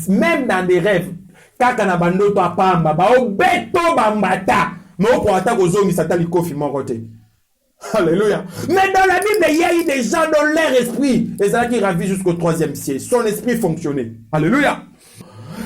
même dans des rêves, kaka na bando to apamba, ba obeto bambata, mais au point attaque aux hommes, Satan l'ikofi mon côté. Alléluia. Mais dans la Bible, il y a eu des gens dont leur esprit, et ça qui ravit jusqu'au 3e siècle, son esprit fonctionnait. Alléluia.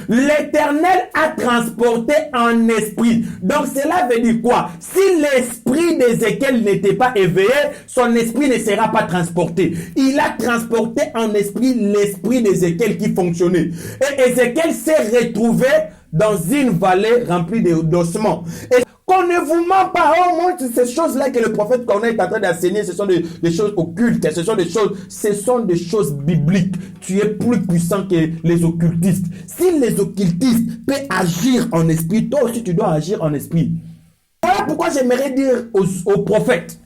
L'Éternel a transporté en esprit. Donc cela veut dire quoi? Si l'esprit d'Ézéchiel n'était pas éveillé, son esprit ne sera pas transporté. Il a transporté en esprit l'esprit d'Ézéchiel qui fonctionnait. Et Ézéchiel s'est retrouvé dans une vallée remplie d'ossements. Et qu'on ne vous ment pas, oh mon, ces choses-là que le prophète Corneille est en train d'enseigner, ce sont des choses occultes, ce sont des choses bibliques. Tu es plus puissant que les occultistes. Si les occultistes peuvent agir en esprit, toi aussi tu dois agir en esprit. Voilà pourquoi j'aimerais dire aux prophètes.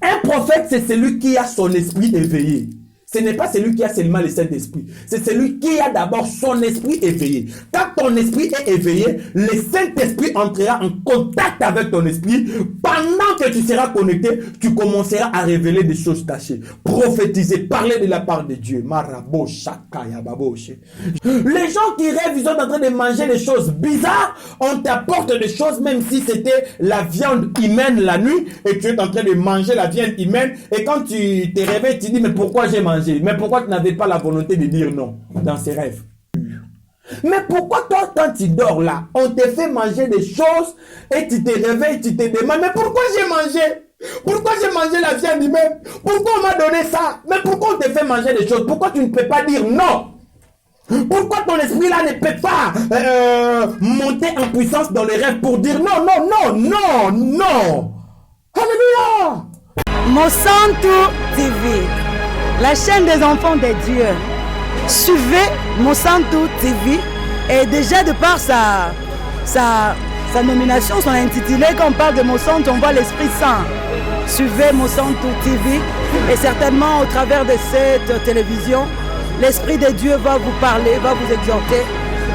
Un prophète, c'est celui qui a son esprit éveillé. Ce n'est pas celui qui a seulement le Saint-Esprit. C'est celui qui a d'abord son esprit éveillé. Quand ton esprit est éveillé, le Saint-Esprit entrera en contact avec ton esprit. Pendant que tu seras connecté, tu commenceras à révéler des choses cachées. Prophétiser, parler de la part de Dieu. Les gens qui rêvent, ils sont en train de manger des choses bizarres. On t'apporte des choses, même si c'était la viande humaine la nuit, et tu es en train de manger la viande humaine. Et quand tu te réveilles, tu dis, mais pourquoi j'ai mangé? Mais pourquoi tu n'avais pas la volonté de dire non dans ces rêves? Mais pourquoi toi, quand tu dors là, on te fait manger des choses et tu te réveilles, tu te demandes, mais pourquoi j'ai mangé? Pourquoi j'ai mangé la viande humaine? Pourquoi on m'a donné ça? Mais pourquoi on te fait manger des choses? Pourquoi tu ne peux pas dire non? Pourquoi ton esprit là ne peut pas monter en puissance dans les rêves pour dire non, non, non, non, non? Alléluia! Monsanto TV, la chaîne des enfants de Dieu. Suivez Monsanto TV et déjà de par sa nomination, son intitulé, quand on parle de Monsanto, on voit l'Esprit Saint. Suivez Monsanto TV et certainement au travers de cette télévision, l'Esprit de Dieu va vous parler, va vous exhorter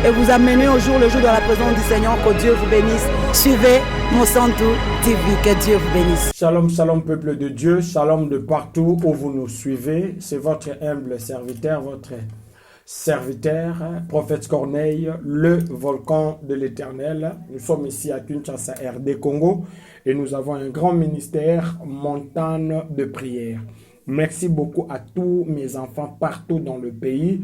et vous amener au jour le jour dans la présence du Seigneur. Que Dieu vous bénisse. Suivez Monsanto TV, que Dieu vous bénisse. Shalom, shalom peuple de Dieu, shalom de partout où vous nous suivez. C'est votre humble serviteur, prophète Corneille, le volcan de l'Éternel. Nous sommes ici à Kinshasa, RD Congo, et nous avons un grand ministère, montagne de prière. Merci beaucoup à tous mes enfants partout dans le pays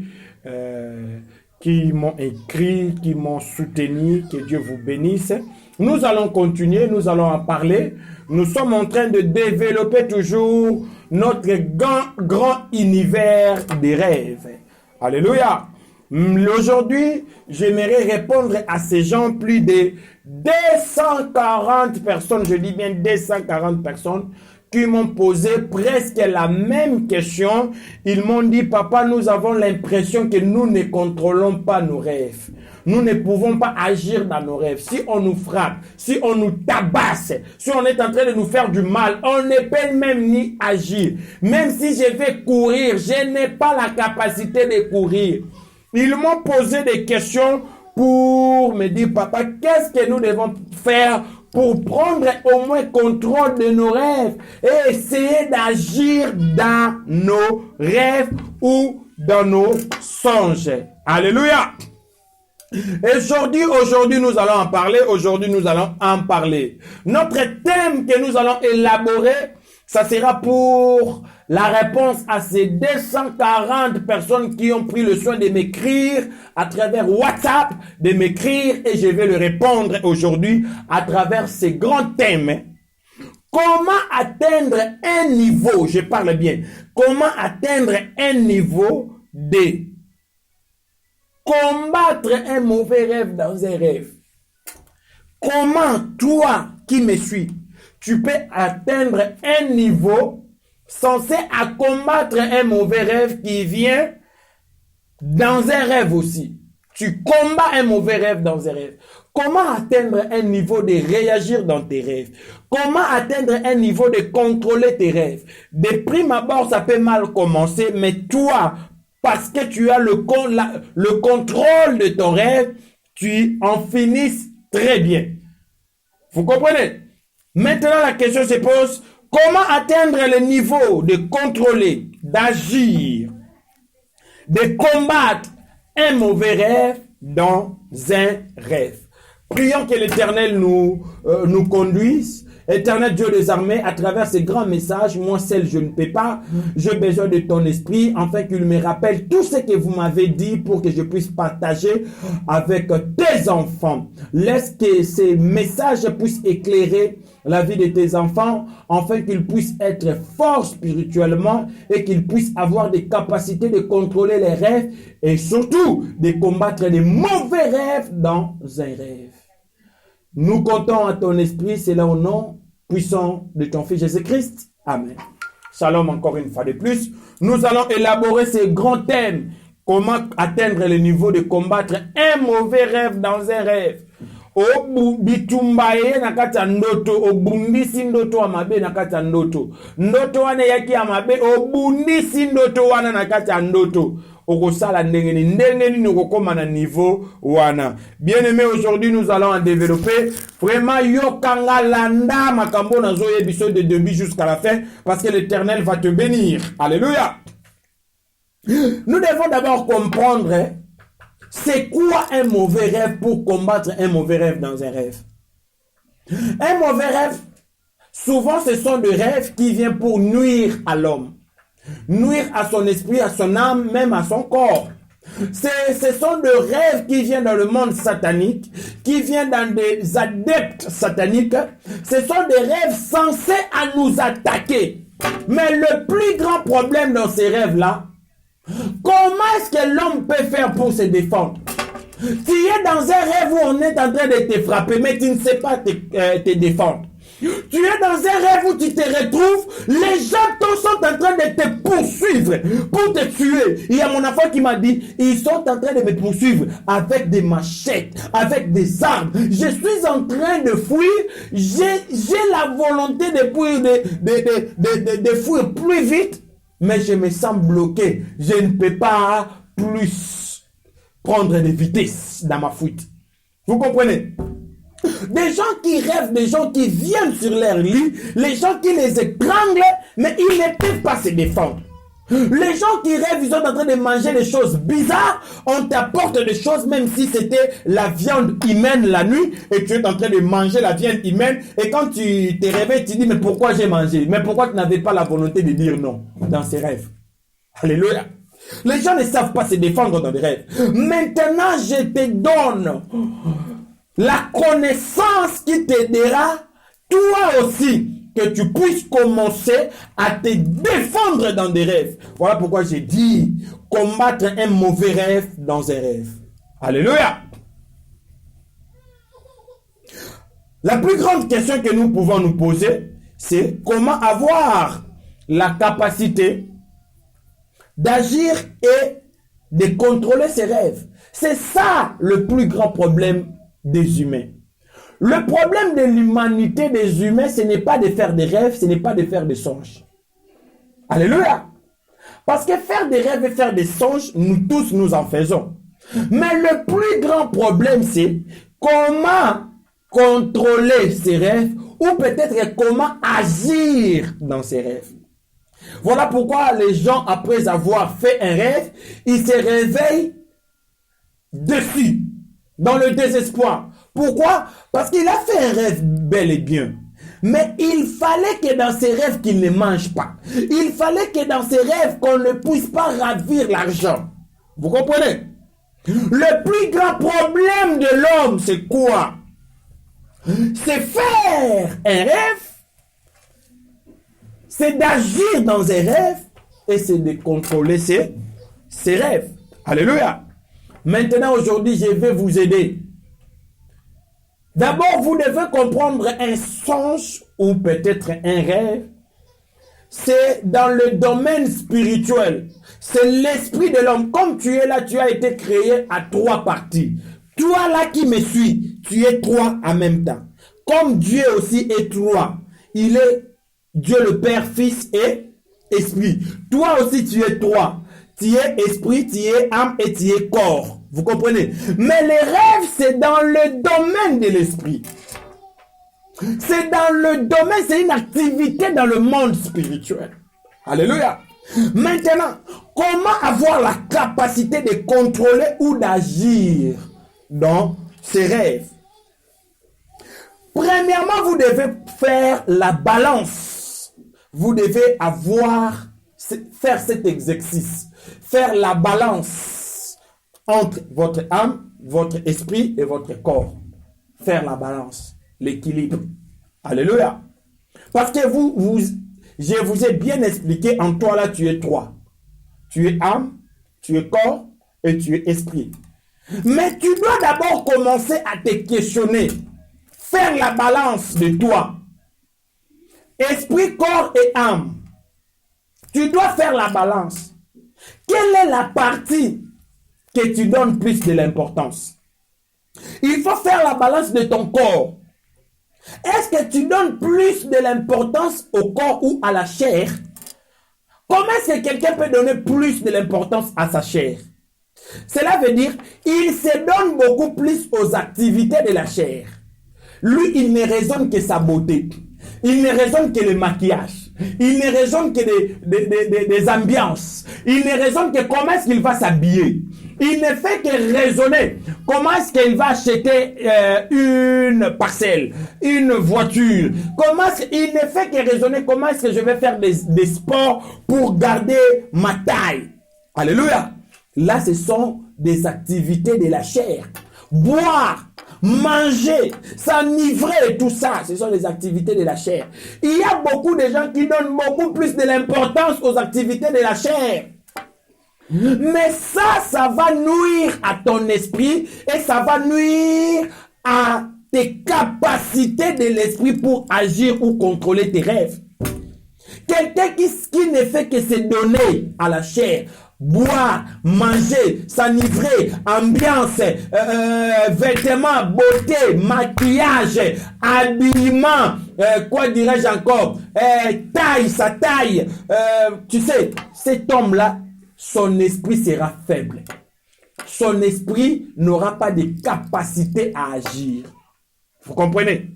qui m'ont écrit, qui m'ont soutenu. Que Dieu vous bénisse. Nous allons continuer, nous allons en parler. Nous sommes en train de développer toujours notre grand univers des rêves. Alléluia. Aujourd'hui, j'aimerais répondre à ces gens, plus de 240 personnes, je dis bien 240 personnes, qui m'ont posé presque la même question. Ils m'ont dit, papa, nous avons l'impression que nous ne contrôlons pas nos rêves. Nous ne pouvons pas agir dans nos rêves. Si on nous frappe, si on nous tabasse, si on est en train de nous faire du mal, on ne peut même ni agir. Même si je vais courir, je n'ai pas la capacité de courir. Ils m'ont posé des questions pour me dire, papa, qu'est-ce que nous devons faire pour prendre au moins contrôle de nos rêves et essayer d'agir dans nos rêves ou dans nos songes. Alléluia. Et aujourd'hui, nous allons en parler. Notre thème que nous allons élaborer, ça sera pour la réponse à ces 240 personnes qui ont pris le soin de m'écrire à travers WhatsApp, de m'écrire, et je vais le répondre aujourd'hui à travers ces grands thèmes. Comment atteindre un niveau, je parle bien, comment atteindre un niveau de combattre un mauvais rêve dans un rêve. Comment toi qui me suis, tu peux atteindre un niveau censé à combattre un mauvais rêve qui vient dans un rêve aussi. Tu combats un mauvais rêve dans un rêve. Comment atteindre un niveau de réagir dans tes rêves? Comment atteindre un niveau de contrôler tes rêves? De prime abord, ça peut mal commencer, mais toi, parce que tu as le contrôle de ton rêve, tu en finisses très bien. Vous comprenez? Maintenant, la question se pose, comment atteindre le niveau de contrôler, d'agir, de combattre un mauvais rêve dans un rêve. Prions que l'Éternel nous conduise. Éternel Dieu des armées, à travers ces grands messages, moi seul je ne peux pas, j'ai besoin de ton esprit, afin qu'il me rappelle tout ce que vous m'avez dit pour que je puisse partager avec tes enfants. Laisse que ces messages puissent éclairer la vie de tes enfants, afin qu'ils puissent être forts spirituellement et qu'ils puissent avoir des capacités de contrôler les rêves et surtout de combattre les mauvais rêves dans un rêve. Nous comptons à ton esprit, c'est là au nom puissant de ton Fils Jésus-Christ. Amen. Shalom encore une fois de plus. Nous allons élaborer ces grands thèmes. Comment atteindre le niveau de combattre un mauvais rêve dans un rêve. Bitumbaye na kati ya ndoto, obundisi ndoto wa mabe na kati ya ndoto. Ndoto wane yaki ya mabe, obundisi ndoto wana na kati ya ndoto. Okosala ndengeni ndengeni nokokoma na niveau wana. Bien aimé, aujourd'hui nous allons en développer vraiment yokanga landa makambo na zo yebiso de début jusqu'à la fin parce que l'Éternel va te bénir. Alléluia. Nous devons d'abord comprendre c'est quoi un mauvais rêve pour combattre un mauvais rêve dans un rêve. Un mauvais rêve, souvent ce sont des rêves qui viennent pour nuire à l'homme. Nuire à son esprit, à son âme, même à son corps. Ce sont des rêves qui viennent dans le monde satanique, qui viennent dans des adeptes sataniques. Ce sont des rêves censés à nous attaquer. Mais le plus grand problème dans ces rêves-là, comment est-ce que l'homme peut faire pour se défendre? Tu es dans un rêve où on est en train de te frapper, mais tu ne sais pas te défendre. Tu es dans un rêve où tu te retrouves, les gens sont en train de te poursuivre pour te tuer. Il y a mon enfant qui m'a dit, ils sont en train de me poursuivre avec des machettes, avec des armes. Je suis en train de fuir, j'ai la volonté de fuir plus vite, mais je me sens bloqué. Je ne peux pas plus prendre de vitesse dans ma fuite. Vous comprenez? Des gens qui rêvent, des gens qui viennent sur leur lit, les gens qui les étranglent, mais ils ne peuvent pas se défendre. Les gens qui rêvent, ils sont en train de manger des choses bizarres, on t'apporte des choses, même si c'était la viande humaine la nuit, et tu es en train de manger la viande humaine, et quand tu te réveilles, tu dis, mais pourquoi j'ai mangé? Mais pourquoi tu n'avais pas la volonté de dire non dans ces rêves? Alléluia. Les gens ne savent pas se défendre dans les rêves. Maintenant, je te donne la connaissance qui t'aidera, toi aussi, que tu puisses commencer à te défendre dans des rêves. Voilà pourquoi j'ai dit combattre un mauvais rêve dans un rêve. Alléluia. La plus grande question que nous pouvons nous poser, c'est comment avoir la capacité d'agir et de contrôler ses rêves. C'est ça le plus grand problème des humains. Le problème de l'humanité des humains, ce n'est pas de faire des rêves, ce n'est pas de faire des songes. Alléluia. Parce que faire des rêves et faire des songes, nous tous nous en faisons. Mais le plus grand problème, c'est comment contrôler ces rêves ou peut-être comment agir dans ces rêves. Voilà pourquoi les gens, après avoir fait un rêve, ils se réveillent dessus, dans le désespoir. Pourquoi? Parce qu'il a fait un rêve bel et bien. Mais il fallait que dans ses rêves, qu'il ne mange pas. Il fallait que dans ses rêves, qu'on ne puisse pas ravir l'argent. Vous comprenez? Le plus grand problème de l'homme, c'est quoi? C'est faire un rêve, c'est d'agir dans un rêve, et c'est de contrôler ses rêves. Alléluia. Maintenant, aujourd'hui, je vais vous aider. D'abord, vous devez comprendre un songe ou peut-être un rêve. C'est dans le domaine spirituel. C'est l'esprit de l'homme. Comme tu es là, tu as été créé à 3 parties. Toi là qui me suis, tu es 3 en même temps. Comme Dieu aussi est 3. Il est Dieu le Père, Fils et Esprit. Toi aussi tu es 3. Tu es esprit, tu es âme et tu es corps. Vous comprenez? Mais les rêves, c'est dans le domaine de l'esprit. C'est dans le domaine, c'est une activité dans le monde spirituel. Alléluia. Maintenant, comment avoir la capacité de contrôler ou d'agir dans ses rêves? Premièrement, vous devez faire la balance. Vous devez faire cet exercice. Faire la balance entre votre âme, votre esprit et votre corps. Faire la balance, l'équilibre. Alléluia. Parce que je vous ai bien expliqué, en toi là, tu es trois. Tu es âme, tu es corps et tu es esprit. Mais tu dois d'abord commencer à te questionner. Faire la balance de toi. Esprit, corps et âme. Tu dois faire la balance. Quelle est la partie que tu donnes plus de l'importance? Il faut faire la balance de ton corps. Est-ce que tu donnes plus de l'importance au corps ou à la chair? Comment est-ce que quelqu'un peut donner plus de l'importance à sa chair? Cela veut dire il se donne beaucoup plus aux activités de la chair. Lui, il ne raisonne que sa beauté. Il ne raisonne que le maquillage. Il ne raisonne que des ambiances. Il ne raisonne que comment est-ce qu'il va s'habiller. Il ne fait que raisonner comment est-ce qu'il va acheter une parcelle, une voiture. Il ne fait que raisonner comment est-ce que je vais faire des sports pour garder ma taille. Alléluia. Là, ce sont des activités de la chair. Boire, manger, s'enivrer et tout ça, ce sont les activités de la chair. Il y a beaucoup de gens qui donnent beaucoup plus de l'importance aux activités de la chair. Mais ça va nuire à ton esprit et ça va nuire à tes capacités de l'esprit pour agir ou contrôler tes rêves. Quelqu'un qui ne fait que se donner à la chair, boire, manger, s'enivrer, ambiance, vêtements, beauté, maquillage, habillement, quoi dirais-je encore, taille, sa taille, tu sais, cet homme-là, son esprit sera faible. Son esprit n'aura pas de capacité à agir. Vous comprenez?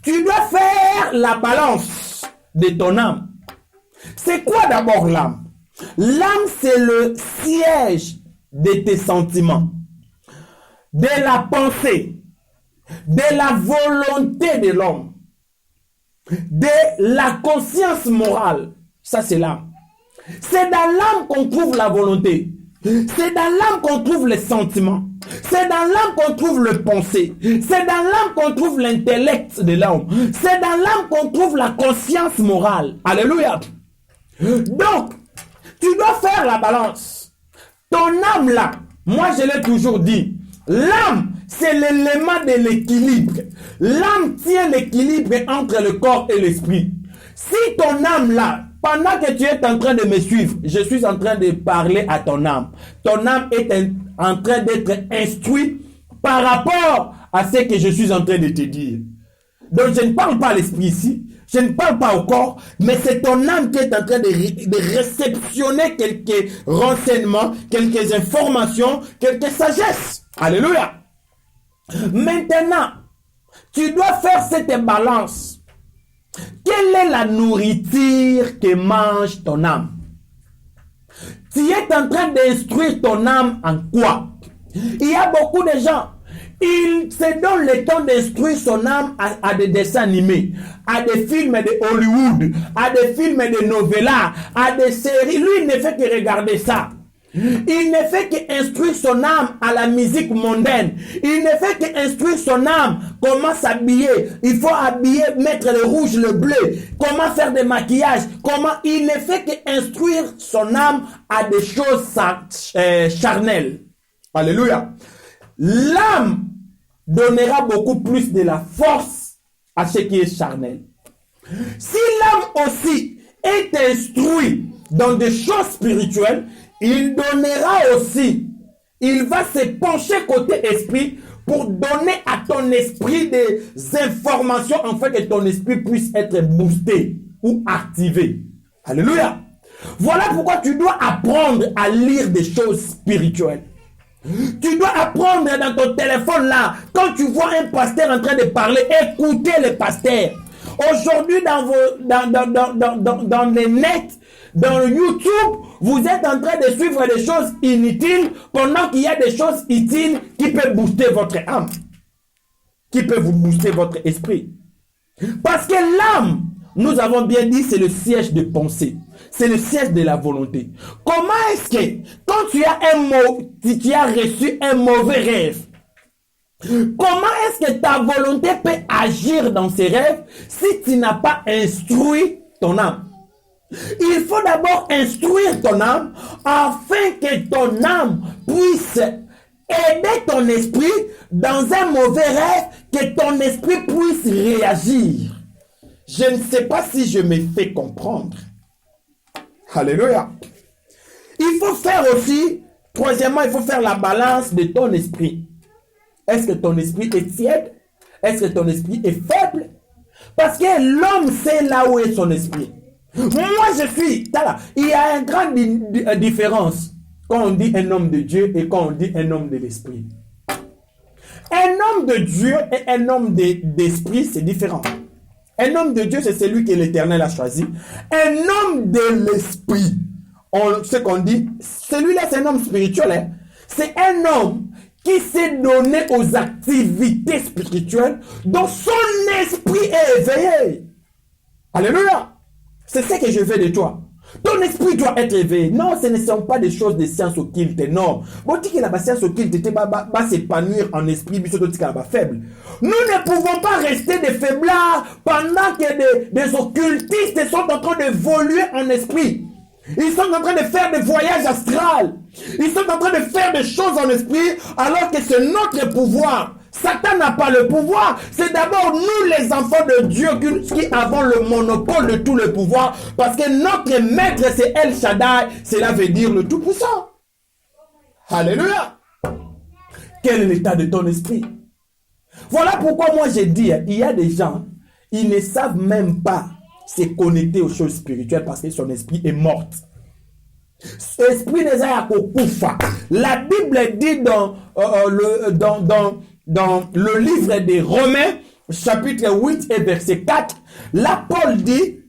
Tu dois faire la balance de ton âme. C'est quoi d'abord l'âme? L'âme, c'est le siège de tes sentiments, de la pensée, de la volonté de l'homme, de la conscience morale. Ça, c'est l'âme. C'est dans l'âme qu'on trouve la volonté. C'est dans l'âme qu'on trouve les sentiments. C'est dans l'âme qu'on trouve le pensée. C'est dans l'âme qu'on trouve l'intellect de l'homme. C'est dans l'âme qu'on trouve la conscience morale. Alléluia. Donc, tu dois faire la balance. Ton âme là, moi je l'ai toujours dit, l'âme c'est l'élément de l'équilibre. L'âme tient l'équilibre entre le corps et l'esprit. Si ton âme là, pendant que tu es en train de me suivre, je suis en train de parler à ton âme. Ton âme est en train d'être instruite par rapport à ce que je suis en train de te dire. Donc je ne parle pas à l'esprit ici, je ne parle pas au corps, mais c'est ton âme qui est en train de réceptionner quelques renseignements, quelques informations, quelques sagesses. Alléluia. Maintenant, tu dois faire cette balance. Quelle est la nourriture que mange ton âme? Tu es en train d'instruire ton âme en quoi? Il y a beaucoup de gens, ils se donnent le temps d'instruire son âme à des dessins animés, à des films de Hollywood, à des films de novellas, à des séries. Lui, il ne fait que regarder ça. Il ne fait qu'instruire son âme à la musique mondaine. Il ne fait qu'instruire son âme comment s'habiller. Il faut habiller, mettre le rouge, le bleu. Comment faire des maquillages. Il ne fait qu'instruire son âme à des choses charnelles. Alléluia. L'âme donnera beaucoup plus de la force à ce qui est charnel. Si l'âme aussi est instruite dans des choses spirituelles, il donnera aussi, il va se pencher côté esprit pour donner à ton esprit des informations afin que ton esprit puisse être boosté ou activé. Alléluia. Voilà pourquoi tu dois apprendre à lire des choses spirituelles. Tu dois apprendre dans ton téléphone là, quand tu vois un pasteur en train de parler, écoutez le pasteur. Aujourd'hui dans les nets, dans YouTube, vous êtes en train de suivre des choses inutiles pendant qu'il y a des choses utiles qui peuvent booster votre âme, qui peuvent vous booster votre esprit. Parce que l'âme, nous avons bien dit, c'est le siège de pensée. C'est le siège de la volonté. Comment est-ce que, quand tu as reçu un mauvais rêve, comment est-ce que ta volonté peut agir dans ces rêves si tu n'as pas instruit ton âme? Il faut d'abord instruire ton âme afin que ton âme puisse aider ton esprit dans un mauvais rêve, que ton esprit puisse réagir. Je ne sais pas si je me fais comprendre. Alléluia. Il faut faire aussi, troisièmement, il faut faire la balance de ton esprit. Est-ce que ton esprit est tiède? Est-ce que ton esprit est faible? Parce que l'homme sait là où est son esprit. Moi, je suis... Il y a une grande différence quand on dit un homme de Dieu et quand on dit un homme de l'esprit. Un homme de Dieu et un homme d'esprit, c'est différent. Un homme de Dieu, c'est celui que l'Éternel a choisi. Un homme de l'esprit, ce qu'on dit, celui-là, c'est un homme spirituel. Hein? C'est un homme qui s'est donné aux activités spirituelles dont son esprit est éveillé. Alléluia. C'est ce que je veux de toi. Ton esprit doit être éveillé. Non, ce ne sont pas des choses de science occulte, non. Bon, tu dis que la science occulte va s'épanouir en esprit, mais surtout tu es faible. Nous ne pouvons pas rester des faiblards pendant que des occultistes sont en train d'évoluer en esprit. Ils sont en train de faire des voyages astrales. Ils sont en train de faire des choses en esprit alors que c'est notre pouvoir. Satan n'a pas le pouvoir. C'est d'abord nous les enfants de Dieu qui avons le monopole de tout le pouvoir. Parce que notre maître c'est El Shaddai. Cela veut dire le Tout-Puissant. Alléluia. Quel est l'état de ton esprit? Voilà pourquoi moi j'ai dit, il y a des gens, ils ne savent même pas se connecter aux choses spirituelles parce que son esprit est mort. Esprit des Ayakokufa. La Bible dit dans le livre des Romains, chapitre 8 et verset 4, là Paul dit,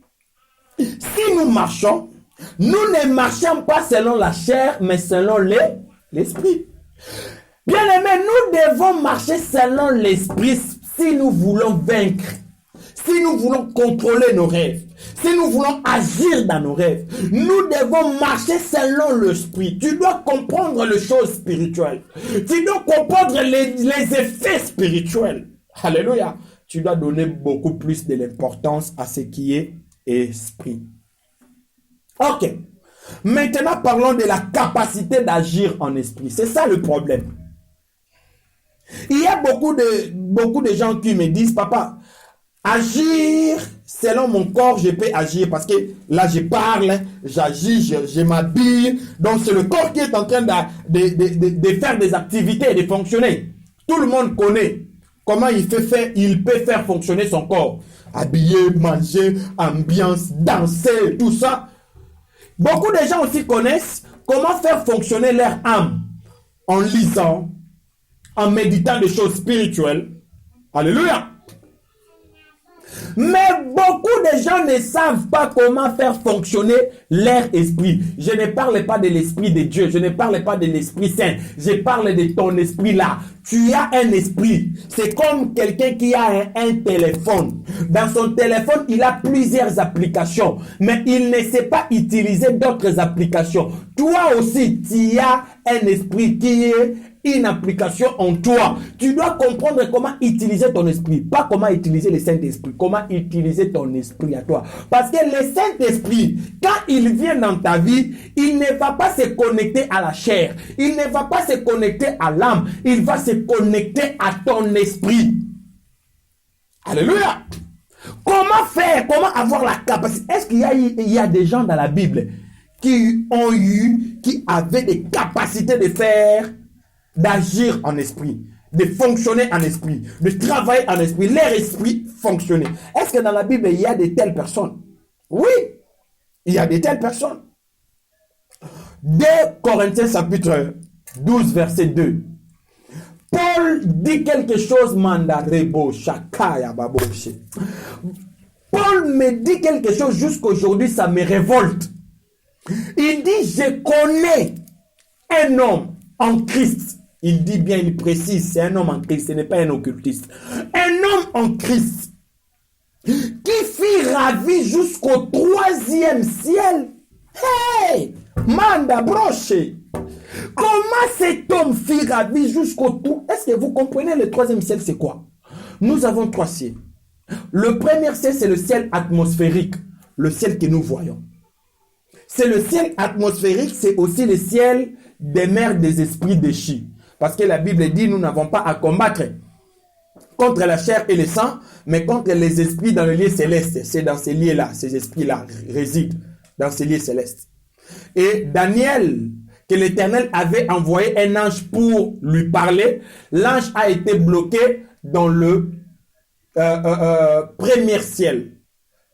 si nous marchons, nous ne marchons pas selon la chair, mais selon l'esprit. Bien aimé, nous devons marcher selon l'esprit si nous voulons vaincre, si nous voulons contrôler nos rêves, si nous voulons agir dans nos rêves. Nous devons marcher selon l'esprit. Tu dois comprendre les choses spirituelles. Tu dois comprendre les effets spirituels. Alléluia. Tu dois donner beaucoup plus de l'importance à ce qui est esprit. Ok. Maintenant, parlons de la capacité d'agir en esprit. C'est ça le problème. Il y a beaucoup de gens qui me disent, papa, agir selon mon corps, je peux agir parce que là je parle, j'agis, je m'habille. Donc c'est le corps qui est en train de faire des activités, de fonctionner. Tout le monde connaît comment il peut faire fonctionner son corps. Habiller, manger, ambiance, danser, tout ça. Beaucoup de gens aussi connaissent comment faire fonctionner leur âme en lisant, en méditant des choses spirituelles. Alléluia. Mais beaucoup de gens ne savent pas comment faire fonctionner leur esprit. Je ne parle pas de l'esprit de Dieu. Je ne parle pas de l'esprit saint. Je parle de ton esprit là. Tu as un esprit. C'est comme quelqu'un qui a un téléphone. Dans son téléphone, il a plusieurs applications. Mais il ne sait pas utiliser d'autres applications. Toi aussi, tu as un esprit qui est une application en toi. Tu dois comprendre comment utiliser ton esprit, pas comment utiliser le Saint-Esprit, comment utiliser ton esprit à toi. Parce que le Saint-Esprit, quand il vient dans ta vie, il ne va pas se connecter à la chair, il ne va pas se connecter à l'âme, il va se connecter à ton esprit. Alléluia. Comment faire, comment avoir la capacité? Est-ce qu'il y a des gens dans la Bible qui avaient des capacités d'agir en esprit, de fonctionner en esprit, de travailler en esprit, leur esprit fonctionner. Est-ce que dans la Bible, il y a de telles personnes? Oui, il y a de telles personnes. 2 Corinthiens chapitre 12, verset 2. Paul dit quelque chose, mandarebo, shakaya, baboshe. Paul me dit quelque chose jusqu'aujourd'hui, ça me révolte. Il dit, je connais un homme en Christ. Il dit bien, il précise, c'est un homme en Christ, ce n'est pas un occultiste. Un homme en Christ qui fut ravi jusqu'au 3e ciel. Hey! Manda broche! Comment cet homme fut ravi jusqu'au tout? Est-ce que vous comprenez le 3e ciel, c'est quoi? Nous avons 3 ciels. Le premier ciel, c'est le ciel atmosphérique, le ciel que nous voyons. C'est le ciel atmosphérique, c'est aussi le ciel des mers des esprits déchus. Parce que la Bible dit, nous n'avons pas à combattre contre la chair et le sang, mais contre les esprits dans le lieu céleste. C'est dans ces lieux-là, ces esprits-là résident dans ces lieux célestes. Et Daniel, que l'Éternel avait envoyé un ange pour lui parler, l'ange a été bloqué dans le premier ciel,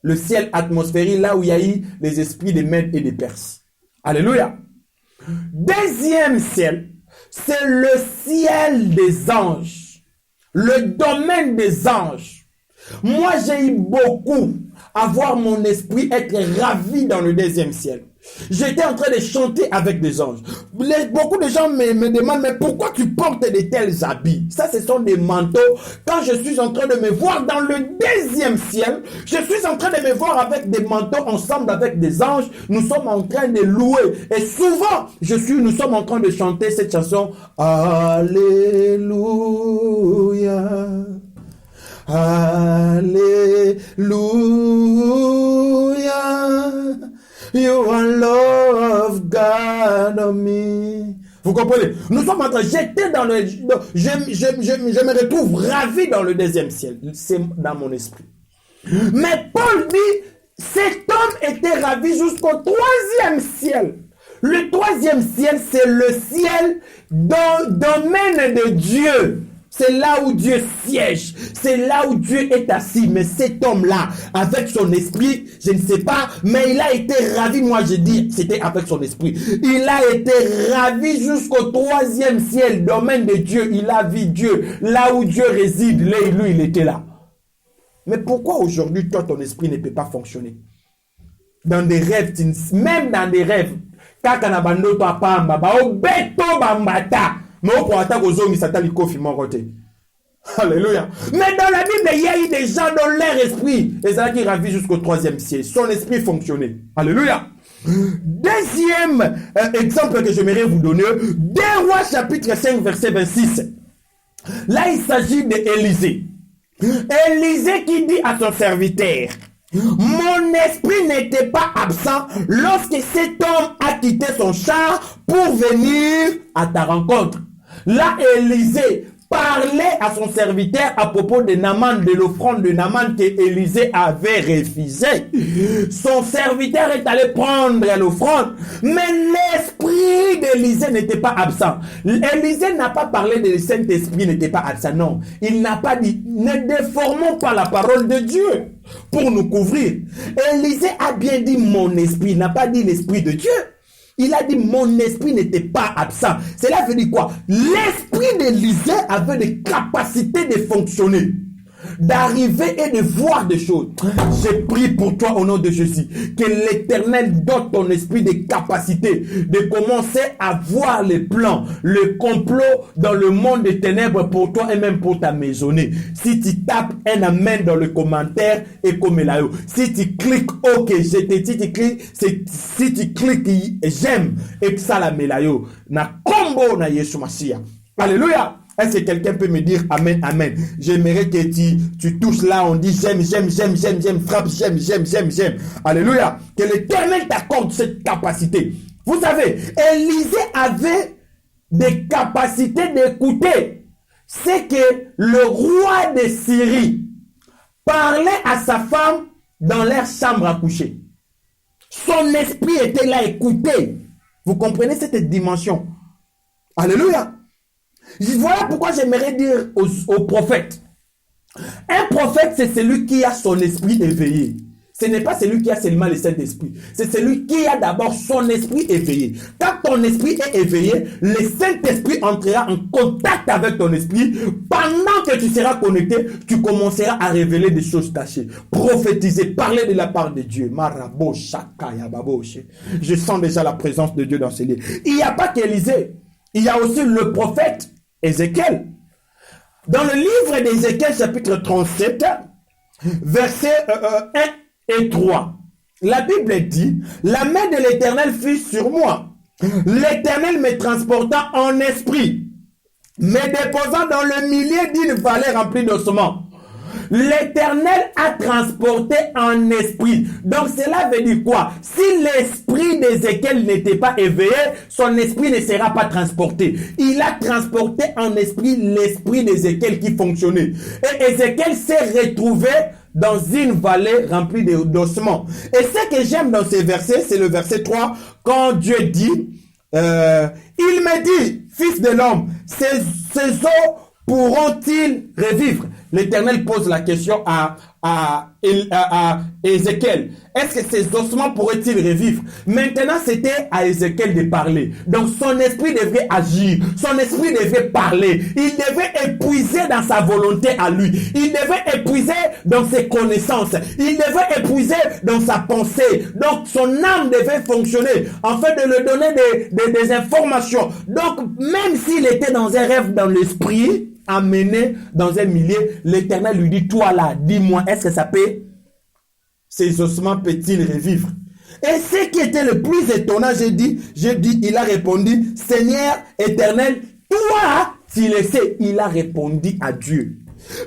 le ciel atmosphérique, là où il y a eu les esprits des Mèdes et des Perses. Alléluia. Deuxième ciel, c'est le ciel des anges, le domaine des anges. Moi, j'ai eu beaucoup à voir mon esprit être ravi dans le deuxième ciel. J'étais en train de chanter avec des anges. Beaucoup de gens me demandent, mais pourquoi tu portes de tels habits? Ça, ce sont des manteaux. Quand je suis en train de me voir dans le deuxième ciel, je suis en train de me voir avec des manteaux ensemble avec des anges. Nous sommes en train de louer. Et souvent, nous sommes en train de chanter cette chanson. Alléluia. Alléluia. You are love, God of me. Vous comprenez? Nous sommes en train, j'étais dans le, je me retrouve ravi dans le deuxième ciel. C'est dans mon esprit. Mais Paul dit, cet homme était ravi jusqu'au 3e ciel. Le 3e ciel, c'est le ciel dans le domaine de Dieu. C'est là où Dieu siège. C'est là où Dieu est assis. Mais cet homme-là, avec son esprit, je ne sais pas, mais il a été ravi. Moi, je dis, c'était avec son esprit. Il a été ravi jusqu'au 3e ciel, domaine de Dieu. Il a vu Dieu. Là où Dieu réside, là, lui, il était là. Mais pourquoi aujourd'hui, toi, ton esprit ne peut pas fonctionner? Dans des rêves, même dans des rêves, Kakanabando, toi, pamba, ba, obeto, bambata. Mais au point où ils s'attendent kofi mon côté. Alléluia. Mais dans la Bible, il y a eu des gens dont leur esprit les a ravis jusqu'au 3e ciel. Son esprit fonctionnait. Alléluia. Deuxième exemple que j'aimerais vous donner, 2 Rois chapitre 5 verset 26. Là, il s'agit d'Élisée. Élisée qui dit à son serviteur, mon esprit n'était pas absent lorsque cet homme a quitté son char pour venir à ta rencontre. Là, Élisée parlait à son serviteur à propos de Naaman, de l'offrande de Naaman que Élisée avait refusé. Son serviteur est allé prendre l'offrande, mais l'esprit d'Élisée n'était pas absent. Élisée n'a pas parlé de Saint-Esprit n'était pas absent, non. Il n'a pas dit, ne déformons pas la parole de Dieu pour nous couvrir. Élisée a bien dit mon esprit, il n'a pas dit l'esprit de Dieu. Il a dit, mon esprit n'était pas absent. Cela veut dire quoi? L'esprit d'Élisée avait des capacités de fonctionner, d'arriver et de voir des choses. J'ai prié pour toi au nom de Jésus, que l'Éternel donne ton esprit des capacités, de commencer à voir les plans, le complot dans le monde des ténèbres pour toi et même pour ta maisonnée. Si tu tapes un amen dans le commentaire et comme là, si tu cliques OK, je te dis, si tu cliques j'aime et que ça la melayo, na combo na Yesu Masia. Alléluia. Est-ce que quelqu'un peut me dire amen, amen? J'aimerais que tu touches là, on dit j'aime, frappe, j'aime. Alléluia. Que l'Éternel t'accorde cette capacité. Vous savez, Élisée avait des capacités d'écouter. C'est que le roi de Syrie parlait à sa femme dans leur chambre à coucher. Son esprit était là, écouter. Vous comprenez cette dimension? Alléluia. Voilà pourquoi j'aimerais dire aux prophètes. Un prophète, c'est celui qui a son esprit éveillé. ce n'est pas celui qui a seulement le Saint-Esprit. C'est celui qui a d'abord son esprit éveillé. Quand ton esprit est éveillé, le Saint-Esprit entrera en contact avec ton esprit. Pendant que tu seras connecté, tu commenceras à révéler des choses cachées. Prophétiser, parler de la part de Dieu. Marabo, Shakaya, Baboshe. Je sens déjà la présence de Dieu dans ce lieu. Il n'y a pas qu'Élisée. Il y a aussi le prophète Ézéchiel. Dans le livre d'Ézéchiel, chapitre 37, versets 1 et 3, la Bible dit, la main de l'Éternel fut sur moi. L'Éternel me transporta en esprit, me déposant dans le milieu d'une vallée remplie d'ossements. L'Éternel a transporté en esprit. Donc cela veut dire quoi? Si l'esprit d'Ézéchiel n'était pas éveillé, son esprit ne sera pas transporté. Il a transporté en esprit l'esprit d'Ézéchiel qui fonctionnait. Et Ézéchiel s'est retrouvé dans une vallée remplie d'ossements. Et ce que j'aime dans ces versets, c'est le verset 3, quand Dieu dit, il me dit, fils de l'homme, ces eaux pourront-ils revivre? L'Éternel pose la question à Ézéchiel. Est-ce que ces ossements pourraient-ils revivre? Maintenant, c'était à Ézéchiel de parler. Donc, son esprit devait agir. Son esprit devait parler. Il devait épuiser dans sa volonté à lui. Il devait épuiser dans ses connaissances. Il devait épuiser dans sa pensée. Donc, son âme devait fonctionner afin de lui donner des informations. Donc, même s'il était dans un rêve dans l'esprit, amené dans un milieu, l'Éternel lui dit, toi là, dis-moi, est-ce que ça peut, ces ossements peut-ils revivre? Et ce qui était le plus étonnant, j'ai dit, il a répondu, Seigneur éternel, toi, tu le sais, il a répondu à Dieu.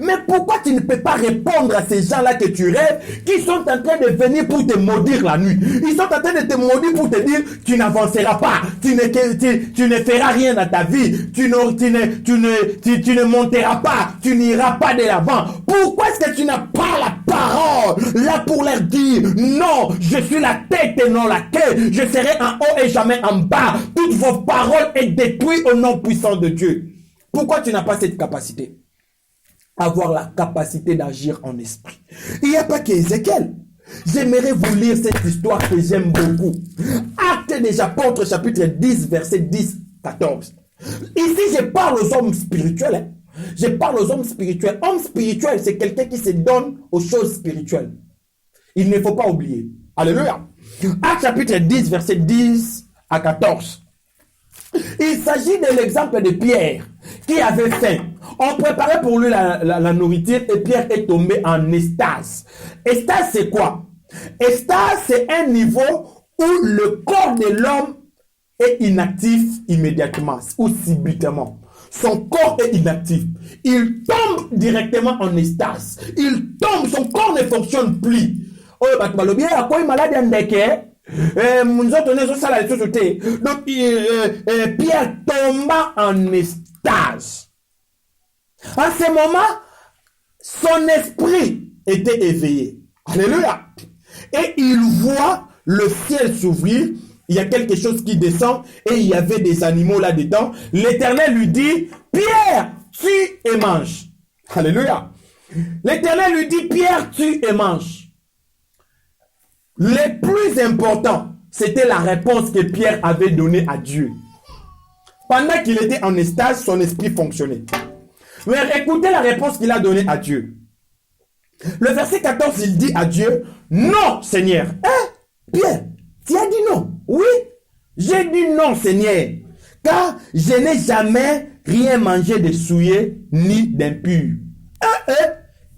Mais pourquoi tu ne peux pas répondre à ces gens-là que tu rêves, qui sont en train de venir pour te maudire la nuit? Ils sont en train de te maudire pour te dire, tu n'avanceras pas, tu ne feras rien dans ta vie, tu ne monteras pas, tu n'iras pas de l'avant. Pourquoi est-ce que tu n'as pas la parole là pour leur dire, non, je suis la tête et non la queue, je serai en haut et jamais en bas, toutes vos paroles sont détruites au nom puissant de Dieu? Pourquoi tu n'as pas cette capacité? Avoir la capacité d'agir en esprit. Il n'y a pas qu'Ézéchiel. J'aimerais vous lire cette histoire que j'aime beaucoup. Actes des Apôtres, chapitre 10, verset 10-14. Ici, je parle aux hommes spirituels. Je parle aux hommes spirituels. Homme spirituel, c'est quelqu'un qui se donne aux choses spirituelles. Il ne faut pas oublier. Alléluia. Actes chapitre 10, verset 10 à 14. Il s'agit de l'exemple de Pierre qui avait faim. On préparait pour lui la nourriture et Pierre est tombé en extase. Extase, c'est quoi? Extase, c'est un niveau où le corps de l'homme est inactif immédiatement ou subitement. Son corps est inactif. Il tombe directement en extase. Il tombe, son corps ne fonctionne plus. Oh, donc, Pierre tomba en extase. En ce moment, son esprit était éveillé. Alléluia. Et il voit le ciel s'ouvrir. Il y a quelque chose qui descend et il y avait des animaux là-dedans. L'Éternel lui dit, Pierre, tue et mange. Alléluia. L'Éternel lui dit, Pierre, tue et mange. Le plus important, c'était la réponse que Pierre avait donnée à Dieu. Pendant qu'il était en extase, son esprit fonctionnait. Mais écoutez la réponse qu'il a donnée à Dieu. Le verset 14, il dit à Dieu, non, Seigneur. Pierre, tu as dit non. Oui, j'ai dit non, Seigneur. Car je n'ai jamais rien mangé de souillé ni d'impur.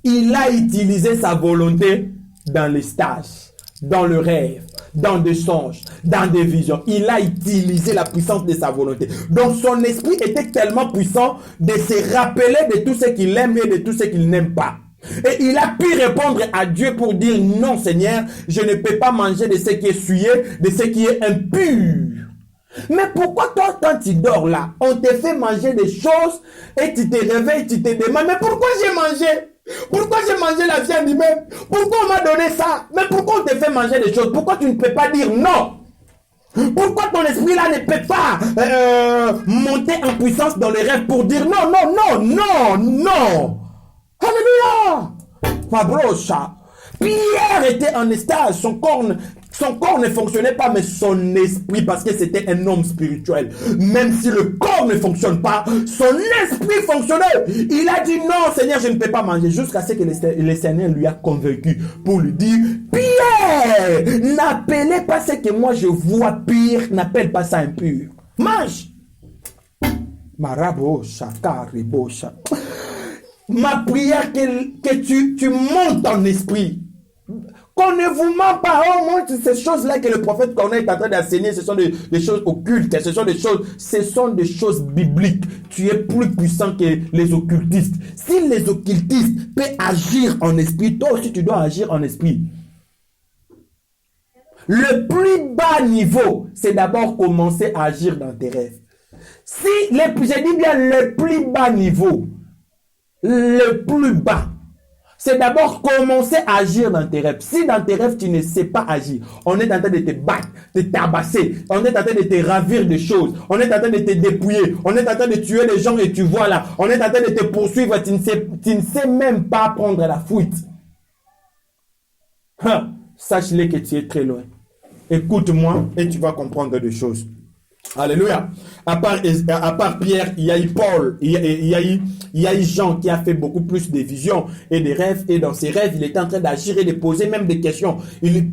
Il a utilisé sa volonté dans les stages, dans le rêve, dans des songes, dans des visions. Il a utilisé la puissance de sa volonté. Donc son esprit était tellement puissant de se rappeler de tout ce qu'il aime et de tout ce qu'il n'aime pas. Et il a pu répondre à Dieu pour dire non Seigneur, je ne peux pas manger de ce qui est souillé, de ce qui est impur. Mais pourquoi toi quand tu dors là, on te fait manger des choses et tu te réveilles, tu te demandes, mais pourquoi j'ai mangé? Pourquoi j'ai mangé la viande humaine? Pourquoi on m'a donné ça? Mais pourquoi on te fait manger des choses? Pourquoi tu ne peux pas dire non? Pourquoi ton esprit là ne peut pas monter en puissance dans les rêves pour dire non, non, non, non, non? Alléluia! Ma brocha. Pierre était en stage, son corps ne fonctionnait pas, mais son esprit, parce que c'était un homme spirituel. Même si le corps ne fonctionne pas, son esprit fonctionnait. Il a dit non, Seigneur, je ne peux pas manger, jusqu'à ce que le Seigneur lui a convaincu pour lui dire, Pierre, n'appelez pas ce que moi je vois pire, n'appelle pas ça impur. Mange. Marabo, chaka, ribo, chaka. Ma prière que tu montes ton esprit. Qu'on ne vous ment pas. Oh mon, ces choses-là que le prophète Corneille est en train d'enseigner, ce sont des choses occultes, ce sont des choses bibliques. Tu es plus puissant que les occultistes. Si les occultistes peuvent agir en esprit, toi aussi tu dois agir en esprit. Le plus bas niveau, c'est d'abord commencer à agir dans tes rêves. Je dis bien le plus bas niveau, le plus bas, c'est d'abord commencer à agir dans tes rêves. Si dans tes rêves, tu ne sais pas agir, on est en train de te battre, de tabasser, on est en train de te ravir des choses, on est en train de te dépouiller, on est en train de tuer les gens et tu vois là, on est en train de te poursuivre, tu ne sais même pas prendre la fuite. Sache-le que tu es très loin. Écoute-moi et tu vas comprendre des choses. Alléluia. À part Pierre, il y a eu Paul, il y a eu Jean qui a fait beaucoup plus de visions et de rêves. Et dans ses rêves, il était en train d'agir et de poser même des questions.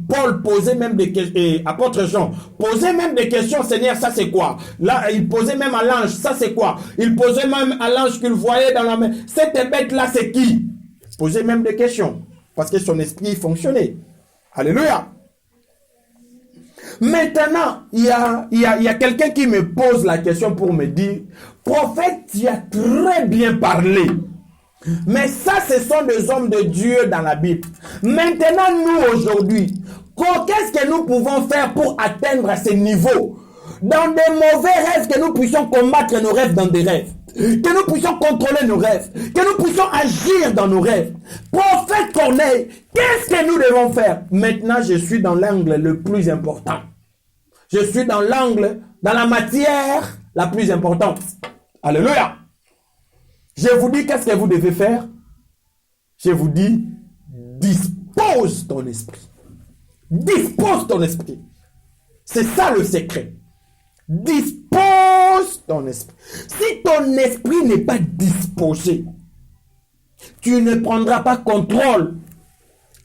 Paul posait même des questions, et apôtre Jean posait même des questions. Seigneur, ça c'est quoi? Là, il posait même à l'ange, ça c'est quoi? Il posait même à l'ange qu'il voyait dans la main. Cette bête-là, c'est qui? Il posait même des questions. Parce que son esprit fonctionnait. Alléluia. Maintenant, il y a quelqu'un qui me pose la question pour me dire, prophète, tu as très bien parlé. Mais ça, ce sont des hommes de Dieu dans la Bible. Maintenant, nous, aujourd'hui, qu'est-ce que nous pouvons faire pour atteindre ce niveau? Dans des mauvais rêves, que nous puissions combattre nos rêves dans des rêves. Que nous puissions contrôler nos rêves. Que nous puissions agir dans nos rêves. Prophète Corneille, qu'est-ce que nous devons faire? Maintenant, je suis dans l'angle le plus important. Je suis dans l'angle, dans la matière la plus importante. Alléluia. Je vous dis, qu'est-ce que vous devez faire? Je vous dis, dispose ton esprit. Dispose ton esprit. C'est ça le secret. Dispose ton esprit. Si ton esprit n'est pas disposé, tu ne prendras pas contrôle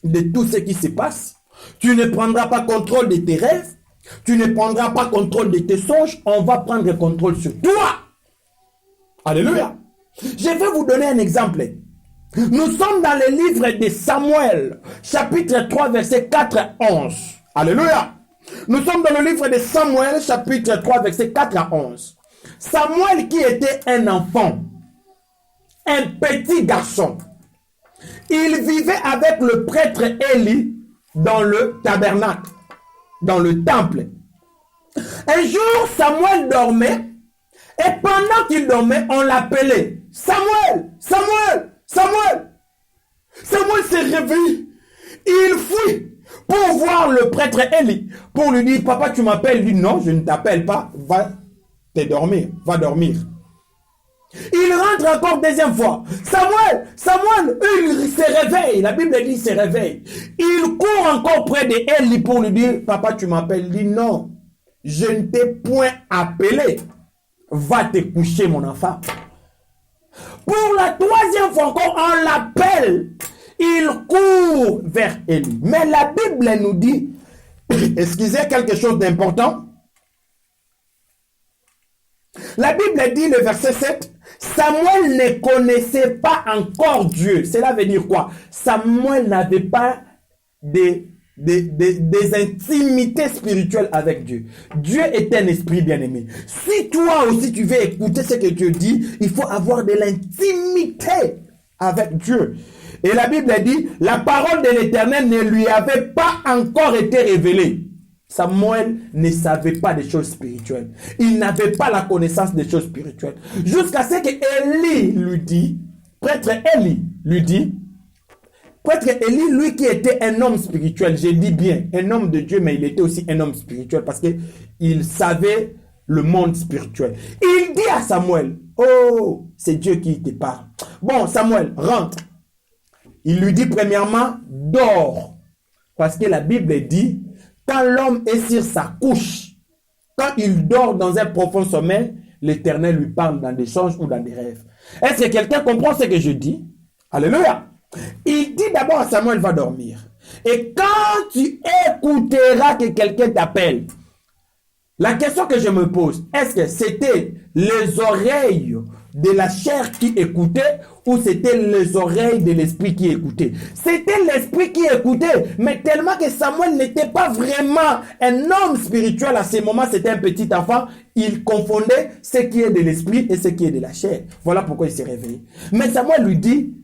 de tout ce qui se passe. Tu ne prendras pas contrôle de tes rêves. Tu ne prendras pas contrôle de tes songes. On va prendre contrôle sur toi. Alléluia. Je vais vous donner un exemple. Nous sommes dans le livre de Samuel, chapitre 3, verset 4 à 11. Alléluia. Nous sommes dans le livre de Samuel, chapitre 3, verset 4 à 11. Samuel qui était un enfant, un petit garçon. Il vivait avec le prêtre Élie dans le tabernacle, dans le temple. Un jour, Samuel dormait, et pendant qu'il dormait, on l'appelait. Samuel, Samuel, Samuel. Samuel s'est réveillé. Il fuit pour voir le prêtre Élie, pour lui dire, papa, tu m'appelles? Il dit, non, je ne t'appelle pas, va te dormir, va dormir. Il rentre encore deuxième fois. Samuel, Samuel, il se réveille. La Bible dit, il se réveille. Il court encore près de Élie pour lui dire, papa, tu m'appelles? Il dit, non, je ne t'ai point appelé. Va te coucher, mon enfant. Pour la troisième fois encore, on l'appelle. Il court vers Élie. Mais la Bible nous dit, excusez quelque chose d'important. La Bible dit, le verset 7, Samuel ne connaissait pas encore Dieu. Cela veut dire quoi? Samuel n'avait pas des intimités spirituelles avec Dieu. Dieu est un esprit bien-aimé. Si toi aussi tu veux écouter ce que Dieu dit, il faut avoir de l'intimité avec Dieu. Et la Bible dit, la parole de l'Éternel ne lui avait pas encore été révélée. Samuel ne savait pas des choses spirituelles. Il n'avait pas la connaissance des choses spirituelles. Jusqu'à ce que Élie lui dit, prêtre Élie lui dit, prêtre Élie, lui qui était un homme spirituel, je dis bien, un homme de Dieu, mais il était aussi un homme spirituel parce qu'il savait le monde spirituel. Il dit à Samuel, oh, c'est Dieu qui te parle. Bon, Samuel, rentre. Il lui dit premièrement, dors. Parce que la Bible dit, quand l'homme est sur sa couche, quand il dort dans un profond sommeil, l'Éternel lui parle dans des songes ou dans des rêves. Est-ce que quelqu'un comprend ce que je dis? Alléluia. Il dit d'abord à Samuel, va dormir. Et quand tu écouteras que quelqu'un t'appelle, la question que je me pose, est-ce que c'était les oreilles de la chair qui écoutait ou c'était les oreilles de l'esprit qui écoutait? C'était l'esprit qui écoutait, mais tellement que Samuel n'était pas vraiment un homme spirituel à ce moment, c'était un petit enfant, il confondait ce qui est de l'esprit et ce qui est de la chair. Voilà pourquoi il s'est réveillé. Mais Samuel lui dit,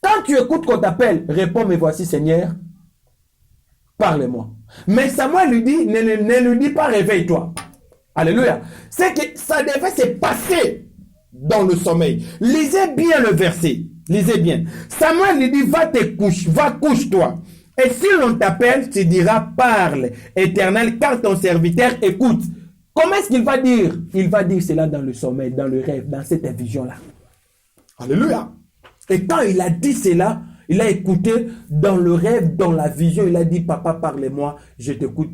quand tu écoutes qu'on t'appelle, réponds, me voici Seigneur, parle-moi. Mais Samuel lui dit, ne lui dis pas réveille-toi. Alléluia. C'est que ça devait se passer dans le sommeil. Lisez bien le verset. Lisez bien. Samuel lui dit, va te coucher, va couche-toi. Et si l'on t'appelle, tu diras, parle, Éternel, car ton serviteur écoute. Comment est-ce qu'il va dire? Il va dire cela dans le sommeil, dans le rêve, dans cette vision-là. Alléluia. Et quand il a dit cela, il a écouté dans le rêve, dans la vision, il a dit, papa, parle-moi, je t'écoute,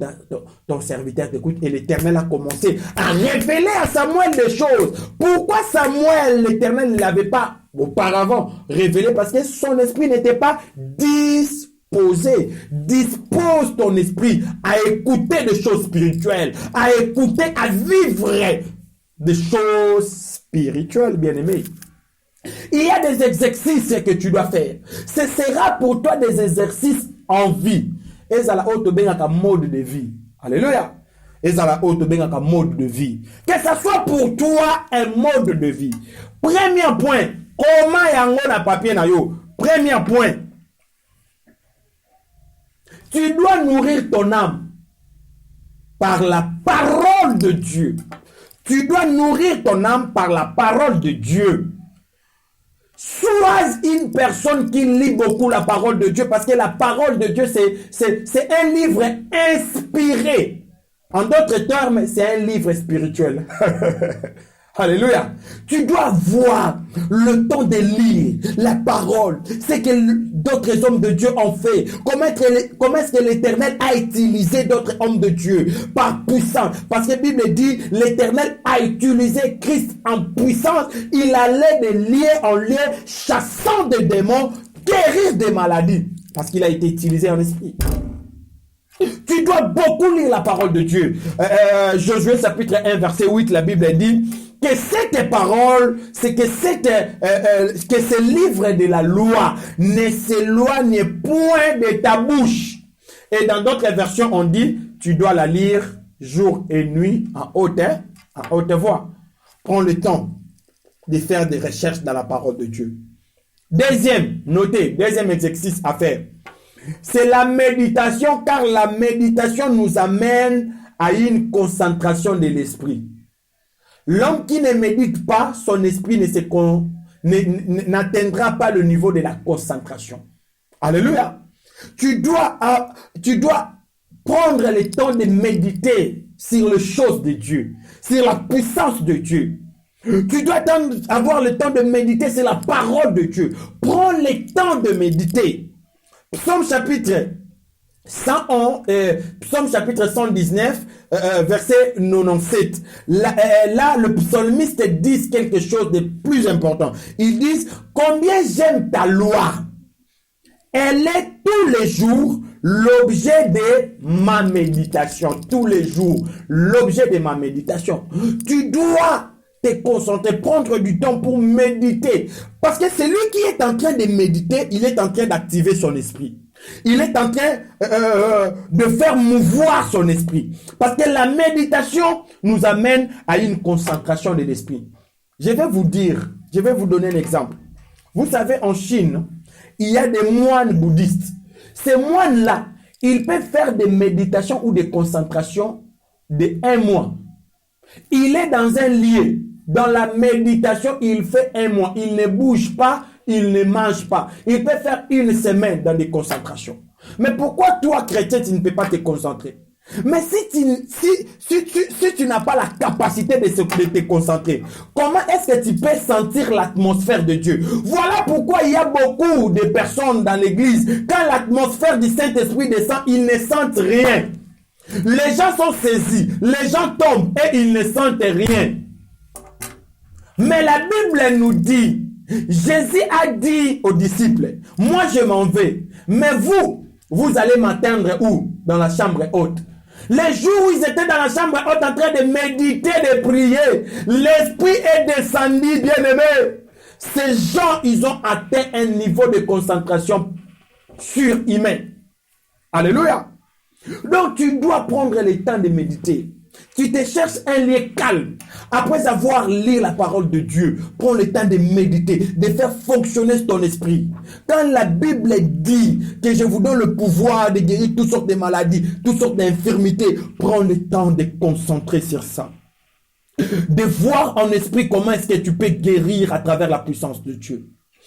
ton serviteur t'écoute. Et l'Éternel a commencé à révéler à Samuel des choses. Pourquoi Samuel, l'Éternel ne l'avait pas auparavant révélé? Parce que son esprit n'était pas disposé. Dispose ton esprit à écouter des choses spirituelles, à écouter, à vivre des choses spirituelles, bien-aimés. Il y a des exercices que tu dois faire. Ce sera pour toi des exercices en vie. Et ça la haute benga mode de vie. Alléluia. Et ça la haute benga mode de vie. Que ça soit pour toi un mode de vie. Premier point. Comment yango na papier na yo? Premier point. Tu dois nourrir ton âme par la parole de Dieu. Tu dois nourrir ton âme par la parole de Dieu. Sois une personne qui lit beaucoup la parole de Dieu, parce que la parole de Dieu, c'est un livre inspiré. En d'autres termes, c'est un livre spirituel. Alléluia. Tu dois voir le temps de lire la parole. Ce que d'autres hommes de Dieu ont fait. Comment est-ce que l'Éternel a utilisé d'autres hommes de Dieu par puissance. Parce que la Bible dit, l'Éternel a utilisé Christ en puissance. Il allait de lieu en lieu, chassant des démons, guérir des maladies. Parce qu'il a été utilisé en esprit. Tu dois beaucoup lire la parole de Dieu. Josué chapitre 1 verset 8, la Bible dit que cette parole, c'est que ce livre de la loi ne s'éloigne point de ta bouche. Et dans d'autres versions, on dit, tu dois la lire jour et nuit en haute voix. Prends le temps de faire des recherches dans la parole de Dieu. Deuxième exercice à faire. C'est la méditation, car la méditation nous amène à une concentration de l'esprit. L'homme qui ne médite pas, son esprit n'atteindra pas le niveau de la concentration. Alléluia. Tu dois prendre le temps de méditer sur les choses de Dieu, sur la puissance de Dieu. Tu dois avoir le temps de méditer sur la parole de Dieu. Prends le temps de méditer. Psaume chapitre 111, Psaume chapitre 119, verset 97. Là, le psalmiste dit quelque chose de plus important. Ils disent, combien j'aime ta loi. Elle est tous les jours l'objet de ma méditation. Tous les jours, l'objet de ma méditation. Tu dois te concentrer, prendre du temps pour méditer. Parce que celui qui est en train de méditer, il est en train d'activer son esprit. Il est en train de faire mouvoir son esprit. Parce que la méditation nous amène à une concentration de l'esprit. Je vais vous donner un exemple. Vous savez, en Chine, il y a des moines bouddhistes. Ces moines-là, ils peuvent faire des méditations ou des concentrations de 1 mois. Il est dans un lieu. Dans la méditation, il fait 1 mois. Il ne bouge pas, il ne mange pas. Il peut faire 1 semaine dans des concentrations. Mais pourquoi toi, chrétien, tu ne peux pas te concentrer? Mais si tu n'as pas la capacité de te concentrer, comment est-ce que tu peux sentir l'atmosphère de Dieu? Voilà pourquoi il y a beaucoup de personnes dans l'église, quand l'atmosphère du Saint-Esprit descend, ils ne sentent rien. Les gens sont saisis, les gens tombent et ils ne sentent rien. Mais la Bible nous dit, Jésus a dit aux disciples, moi je m'en vais, mais vous allez m'attendre où? Dans la chambre haute. Les jours où ils étaient dans la chambre haute en train de méditer, de prier, l'Esprit est descendu, bien-aimé. Ces gens, ils ont atteint un niveau de concentration surhumain. Alléluia. Donc tu dois prendre le temps de méditer. Tu te cherches un lieu calme. Après avoir lu la parole de Dieu, prends le temps de méditer, de faire fonctionner ton esprit. Quand la Bible dit que je vous donne le pouvoir de guérir toutes sortes de maladies, toutes sortes d'infirmités, prends le temps de concentrer sur ça. De voir en esprit comment est-ce que tu peux guérir à travers la puissance de Dieu.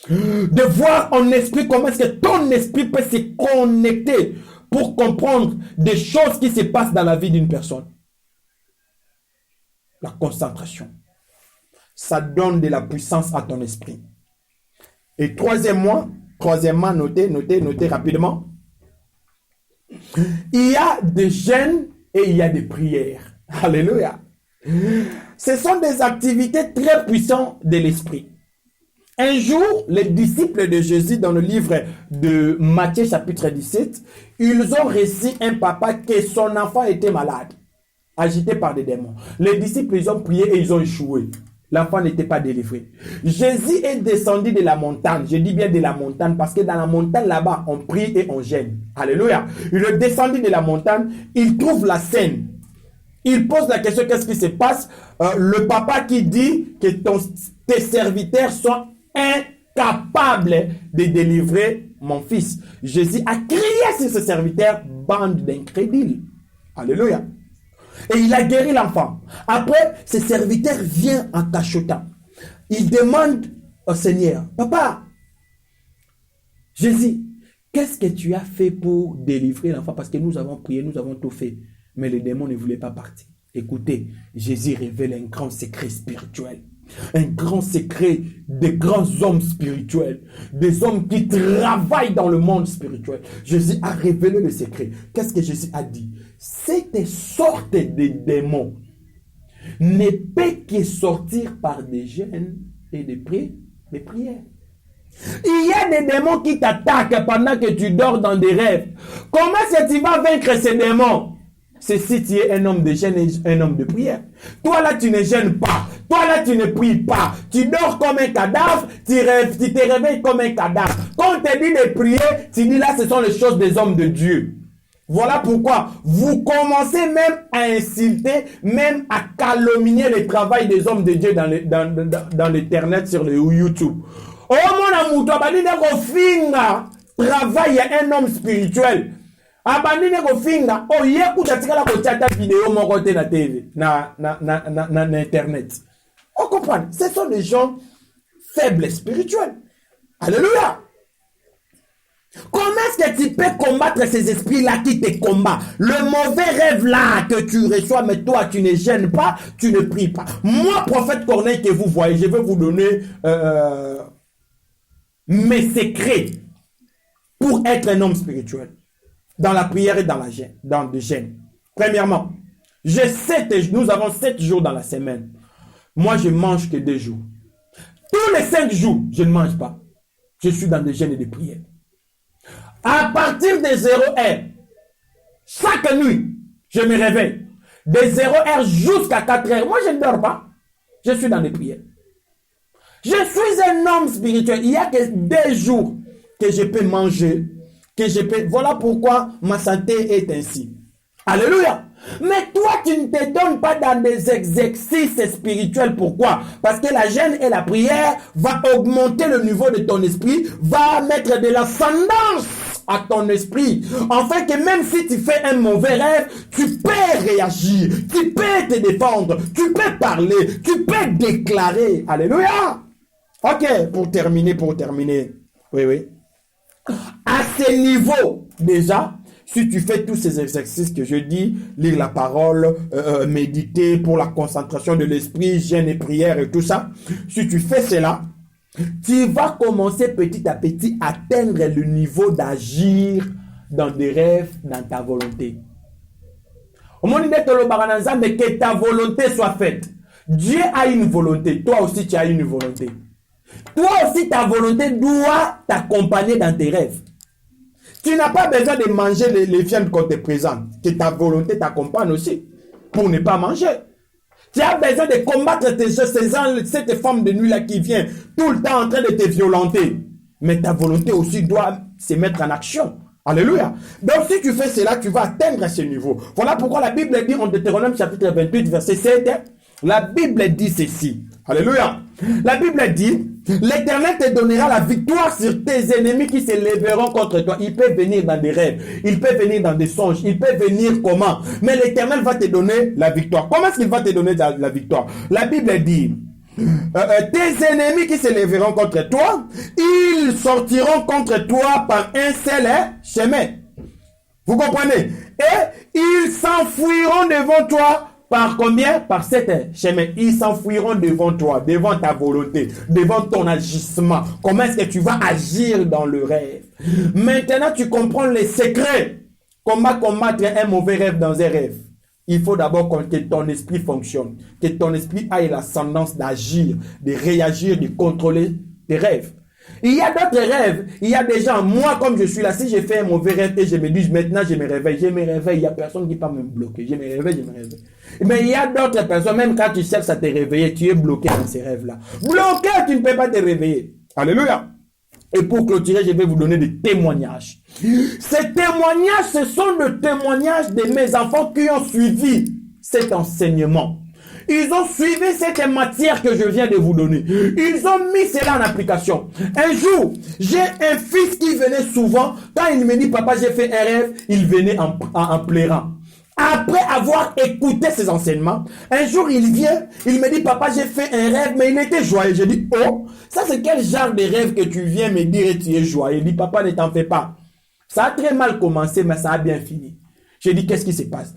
De voir en esprit comment est-ce que ton esprit peut se connecter pour comprendre des choses qui se passent dans la vie d'une personne. La concentration. Ça donne de la puissance à ton esprit. Et troisièmement, notez rapidement. Il y a des jeûnes et il y a des prières. Alléluia. Ce sont des activités très puissantes de l'esprit. Un jour, les disciples de Jésus, dans le livre de Matthieu chapitre 17, ils ont reçu un papa que son enfant était malade, agité par des démons. Les disciples, ils ont prié et ils ont échoué. L'enfant n'était pas délivré. Jésus est descendu de la montagne. Je dis bien de la montagne parce que dans la montagne là-bas, on prie et on gêne. Alléluia. Il est descendu de la montagne. Il trouve la scène. Il pose la question, qu'est-ce qui se passe? Le papa qui dit que tes serviteurs sont incapables de délivrer mon fils. Jésus a crié sur ses serviteurs, bande d'incrédules. Alléluia. Et il a guéri l'enfant. Après, ses serviteurs viennent en cachotant. Ils demandent au Seigneur, papa, Jésus, qu'est-ce que tu as fait pour délivrer l'enfant? Parce que nous avons prié, nous avons tout fait. Mais les démons ne voulaient pas partir. Écoutez, Jésus révèle un grand secret spirituel. Un grand secret des grands hommes spirituels. Des hommes qui travaillent dans le monde spirituel. Jésus a révélé le secret. Qu'est-ce que Jésus a dit? Cette sorte de démons ne peut que sortir par des jeûnes et des prières. Il y a des démons qui t'attaquent pendant que tu dors dans des rêves. Comment est-ce que tu vas vaincre ces démons? C'est si tu es un homme de jeûne et un homme de prière. Toi là, tu ne jeûnes pas. Toi là, tu ne pries pas. Tu dors comme un cadavre. Tu te réveilles comme un cadavre. Quand on te dit de prier, tu dis là, ce sont les choses des hommes de Dieu. Voilà pourquoi vous commencez même à insulter, même à calomnier le travail des hommes de Dieu dans l'internet, sur le YouTube. Oh mon amour, toi, travaille un homme spirituel. Abandine ko finga o yeku tatika la ko chata vidéo mon côté na TV na internet. On comprend, ce sont des gens faibles spirituels. Alléluia. Comment est-ce que tu peux combattre ces esprits-là qui te combattent? Le mauvais rêve là que tu reçois, mais toi tu ne gênes pas, tu ne pries pas. Moi, prophète Corneille que vous voyez, je vais vous donner mes secrets pour être un homme spirituel. Dans la prière et dans le jeûne. Premièrement, nous avons 7 jours dans la semaine. Moi, je mange que 2 jours. Tous les 5 jours, je ne mange pas. Je suis dans des jeûnes et des prières. À partir de 0 heure, chaque nuit, je me réveille. De 0 heure jusqu'à 4 heures. Moi, je ne dors pas. Je suis dans des prières. Je suis un homme spirituel. Il n'y a que 2 jours que je peux manger. Voilà pourquoi ma santé est ainsi. Alléluia. Mais toi, tu ne te donnes pas dans des exercices spirituels. Pourquoi? Parce que la jeûne et la prière va augmenter le niveau de ton esprit, va mettre de l'ascendance à ton esprit. Enfin que même si tu fais un mauvais rêve, tu peux réagir, tu peux te défendre, tu peux parler, tu peux déclarer. Alléluia. Ok, pour terminer. Oui. À ce niveau, déjà, Si tu fais tous ces exercices que je dis, lire la parole, méditer pour la concentration de l'esprit, jeûne et prière et tout ça, si tu fais cela, tu vas commencer petit à petit à atteindre le niveau d'agir dans des rêves, dans ta volonté. Au moment mais que ta volonté soit faite. Dieu a une volonté, toi aussi tu as une volonté. Toi aussi ta volonté doit t'accompagner dans tes rêves. Tu n'as pas besoin de manger les viandes qu'on te présente. Que ta volonté t'accompagne aussi pour ne pas manger. Tu as besoin de combattre cette femme de nuit là qui vient tout le temps en train de te violenter. Mais ta volonté aussi doit se mettre en action. Alléluia. Donc si tu fais cela, tu vas atteindre ce niveau. Voilà pourquoi la Bible dit en Deutéronome chapitre 28 verset 7, la Bible dit ceci. Alléluia. La Bible dit, l'Éternel te donnera la victoire sur tes ennemis qui se lèveront contre toi. Il peut venir dans des rêves, il peut venir dans des songes, il peut venir comment? Mais l'Éternel va te donner la victoire. Comment est-ce qu'il va te donner la victoire? La Bible dit, tes ennemis qui se lèveront contre toi, ils sortiront contre toi par un seul chemin. Vous comprenez? Et ils s'enfuiront devant toi par combien? Par 7 chemins. Ils s'enfuiront devant toi, devant ta volonté, devant ton agissement. Comment est-ce que tu vas agir dans le rêve? Maintenant, tu comprends les secrets. Comment combattre un mauvais rêve dans un rêve? Il faut d'abord que ton esprit fonctionne, que ton esprit ait l'ascendance d'agir, de réagir, de contrôler tes rêves. Il y a d'autres rêves. Il y a des gens, moi comme je suis là, si j'ai fait un mauvais rêve et je me dis maintenant je me réveille, il n'y a personne qui peut me bloquer. Je me réveille. Mais il y a d'autres personnes, même quand tu cherches à te réveiller, tu es bloqué dans ces rêves-là. Bloqué, tu ne peux pas te réveiller. Alléluia. Et pour clôturer, je vais vous donner des témoignages. Ces témoignages, ce sont des témoignages de mes enfants qui ont suivi cet enseignement. Ils ont suivi cette matière que je viens de vous donner. Ils ont mis cela en application. Un jour, j'ai un fils qui venait souvent. Quand il me dit, papa, j'ai fait un rêve, il venait en pleurant. Après avoir écouté ces enseignements, un jour il vient, il me dit, papa, j'ai fait un rêve, mais il était joyeux. Je dis, oh, ça c'est quel genre de rêve que tu viens me dire et tu es joyeux? Il dit, papa, ne t'en fais pas. Ça a très mal commencé, mais ça a bien fini. J'ai dit, qu'est-ce qui se passe?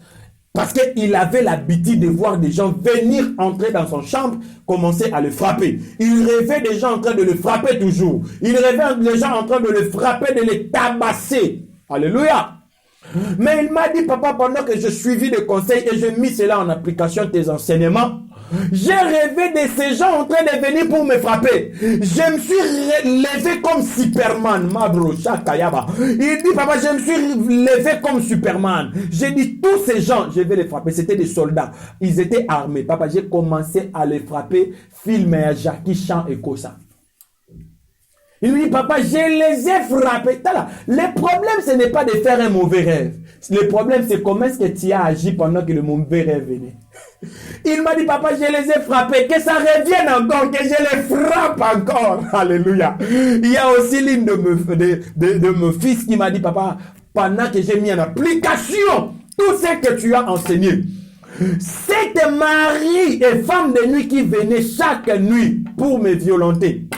Parce qu'il avait l'habitude de voir des gens venir entrer dans son chambre, commencer à le frapper. Il rêvait des gens en train de le frapper toujours. Il rêvait des gens en train de le frapper, de le tabasser. Alléluia. Mais il m'a dit, papa, pendant que je suivis les conseils et je mis cela en application, tes enseignements, j'ai rêvé de ces gens en train de venir pour me frapper. Je me suis levé comme Superman. Il dit, papa, je me suis levé comme Superman. J'ai dit, tous ces gens, je vais les frapper. C'était des soldats. Ils étaient armés. Papa, j'ai commencé à les frapper. Film Jackie Chan et Kosa. Il lui dit, papa, je les ai frappés. Le problème, ce n'est pas de faire un mauvais rêve. Le problème, c'est comment est-ce que tu as agi pendant que le mauvais rêve venait. Il m'a dit, papa, je les ai frappés, que ça revienne encore, que je les frappe encore. Alléluia. Il y a aussi l'une de mes fils qui m'a dit, papa, pendant que j'ai mis en application tout ce que tu as enseigné, cette mari et femme de nuit qui venait chaque nuit pour me violenter,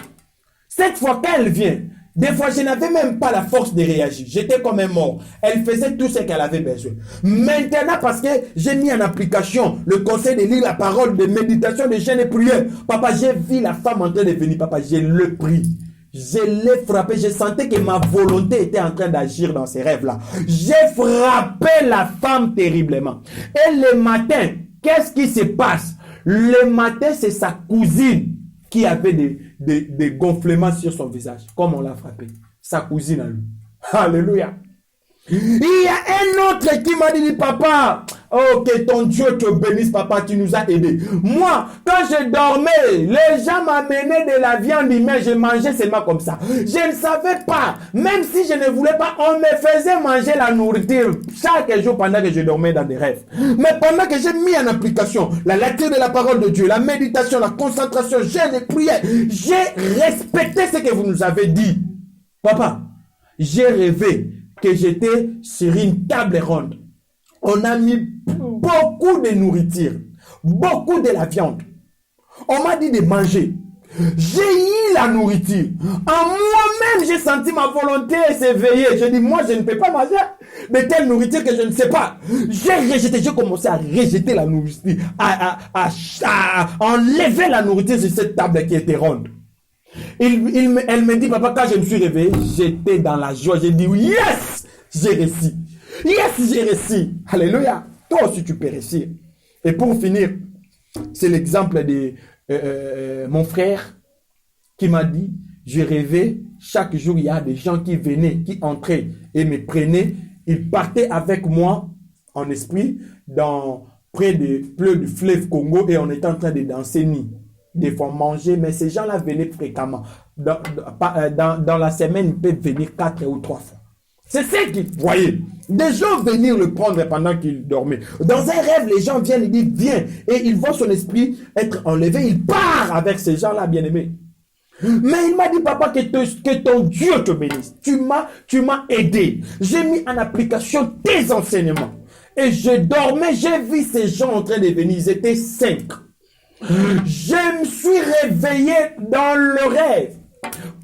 cette fois qu'elle vient, des fois je n'avais même pas la force de réagir. J'étais comme un mort. Elle faisait tout ce qu'elle avait besoin. Maintenant, parce que j'ai mis en application le conseil de lire la parole, de méditation, de jeûne et prière, papa, j'ai vu la femme en train de venir. Papa, je l'ai pris. Je l'ai frappé. Je sentais que ma volonté était en train d'agir dans ces rêves-là. J'ai frappé la femme terriblement. Et le matin, qu'est-ce qui se passe? Le matin, c'est sa cousine qui avait des gonflements sur son visage, comme on l'a frappé. Sa cousine à lui. Alléluia. Il y a un autre qui m'a dit, papa, oh, que ton Dieu te bénisse, papa, tu nous as aidés. Moi, quand je dormais, les gens m'amenaient de la viande, mais je mangeais seulement comme ça. Je ne savais pas, même si je ne voulais pas, on me faisait manger la nourriture chaque jour pendant que je dormais dans des rêves. Mais pendant que j'ai mis en application la lecture de la parole de Dieu, la méditation, la concentration, jeûne et prière, j'ai respecté ce que vous nous avez dit. Papa, j'ai rêvé que j'étais sur une table ronde. On a mis beaucoup de nourriture, beaucoup de la viande. On m'a dit de manger. J'ai eu la nourriture. En moi-même, j'ai senti ma volonté s'éveiller. J'ai dit, moi, je ne peux pas manger de telle nourriture que je ne sais pas. J'ai commencé à rejeter la nourriture, à enlever la nourriture sur cette table qui était ronde. Elle me dit, papa, quand je me suis réveillé, j'étais dans la joie. J'ai dit, yes, j'ai réussi. Yes, j'ai réussi. Alléluia. Toi aussi, tu peux réussir. Et pour finir, c'est l'exemple de mon frère qui m'a dit, je rêvais, chaque jour, il y a des gens qui venaient, qui entraient et me prenaient. Ils partaient avec moi en esprit près du fleuve Congo et on était en train de danser ni des fois manger, mais ces gens-là venaient fréquemment. Dans la semaine, ils peuvent venir 4 ou 3 fois. C'est ce qu'ils voyaient. Des gens venir le prendre pendant qu'il dormait. Dans un rêve, les gens viennent et disent, viens. Et ils voient son esprit être enlevé. Il part avec ces gens-là, bien-aimés. Mais il m'a dit, papa, que ton Dieu te bénisse. Tu m'as aidé. J'ai mis en application tes enseignements. Et je dormais, j'ai vu ces gens en train de venir. Ils étaient 5. Je me suis réveillé dans le rêve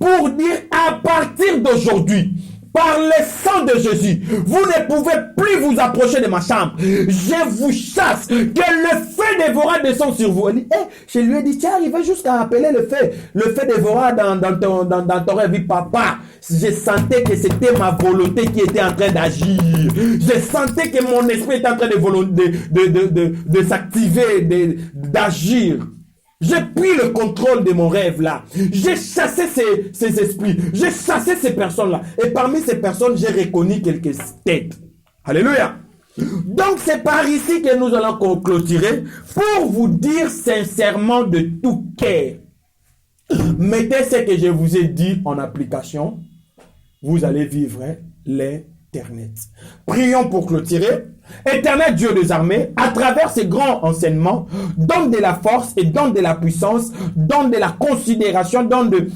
pour dire, à partir d'aujourd'hui, par le sang de Jésus, vous ne pouvez plus vous approcher de ma chambre. Je vous chasse. Que le feu dévorant descend sur vous. Elle dit, je lui ai dit, tu es arrivé jusqu'à appeler le feu dévorant dans ton rêve. Papa, je sentais que c'était ma volonté qui était en train d'agir. Je sentais que mon esprit était en train de s'activer, d'agir. J'ai pris le contrôle de mon rêve là. J'ai chassé ces esprits. J'ai chassé ces personnes-là. Et parmi ces personnes, j'ai reconnu quelques têtes. Alléluia. Donc c'est par ici que nous allons clôturer pour vous dire sincèrement de tout cœur. Mettez ce que je vous ai dit en application. Vous allez vivre l'éternel. Prions pour clôturer. Éternel Dieu des armées, à travers ces grands enseignements, donne de la force et donne de la puissance, donne de la considération, donne de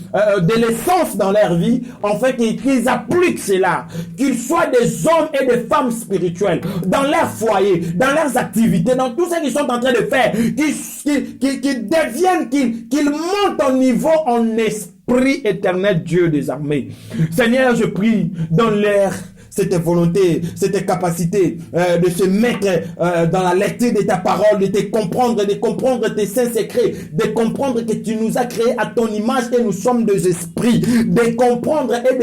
l'essence dans leur vie, afin qu'ils appliquent cela, qu'ils soient des hommes et des femmes spirituels, dans leur foyer, dans leurs activités, dans tout ce qu'ils sont en train de faire, qu'ils deviennent, qu'ils montent en niveau en esprit, éternel Dieu des armées. Seigneur, je prie, donne-leur cette volonté, cette capacité de se mettre dans la lecture de ta parole, de te comprendre, de comprendre tes saints secrets, de comprendre que tu nous as créés à ton image et nous sommes des esprits, de comprendre et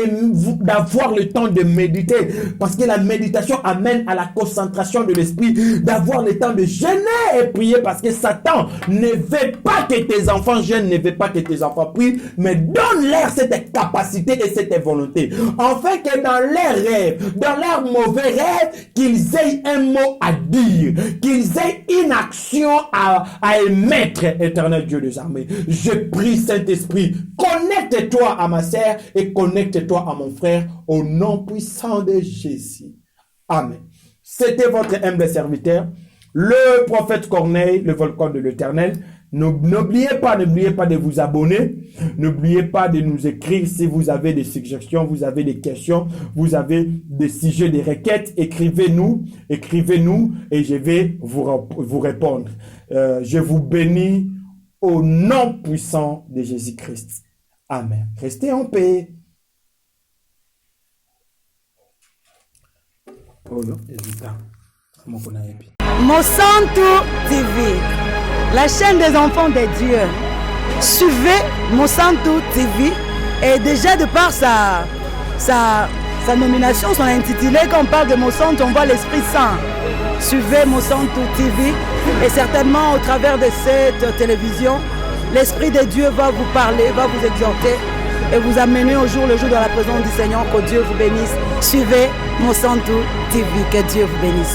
d'avoir le temps de méditer, parce que la méditation amène à la concentration de l'esprit, d'avoir le temps de jeûner et prier, parce que Satan ne veut pas que tes enfants jeûnent, ne veut pas que tes enfants prient, mais donne-leur cette capacité et cette volonté, afin que dans leurs rêves, dans leurs mauvais rêves, qu'ils aient un mot à dire, qu'ils aient une action à émettre, éternel Dieu des armées. Je prie, Saint-Esprit, connecte-toi à ma sœur et connecte-toi à mon frère au nom puissant de Jésus. Amen. C'était votre humble serviteur, le prophète Corneille, le volcan de l'Éternel. N'oubliez pas de vous abonner. N'oubliez pas de nous écrire si vous avez des suggestions, vous avez des questions, vous avez des sujets, des requêtes. Écrivez-nous et je vais vous répondre. Je vous bénis au nom puissant de Jésus-Christ. Amen. Restez en paix. Oh non, Mosantu TV, la chaîne des enfants de Dieu. Suivez Mosantu TV et déjà de par sa nomination, son intitulé, quand on parle de Mosantu, on voit l'Esprit Saint. Suivez Mosantu TV et certainement au travers de cette télévision, l'Esprit de Dieu va vous parler, va vous exhorter et vous amener au jour le jour dans la présence du Seigneur. Que Dieu vous bénisse. Suivez Mosantu TV. Que Dieu vous bénisse.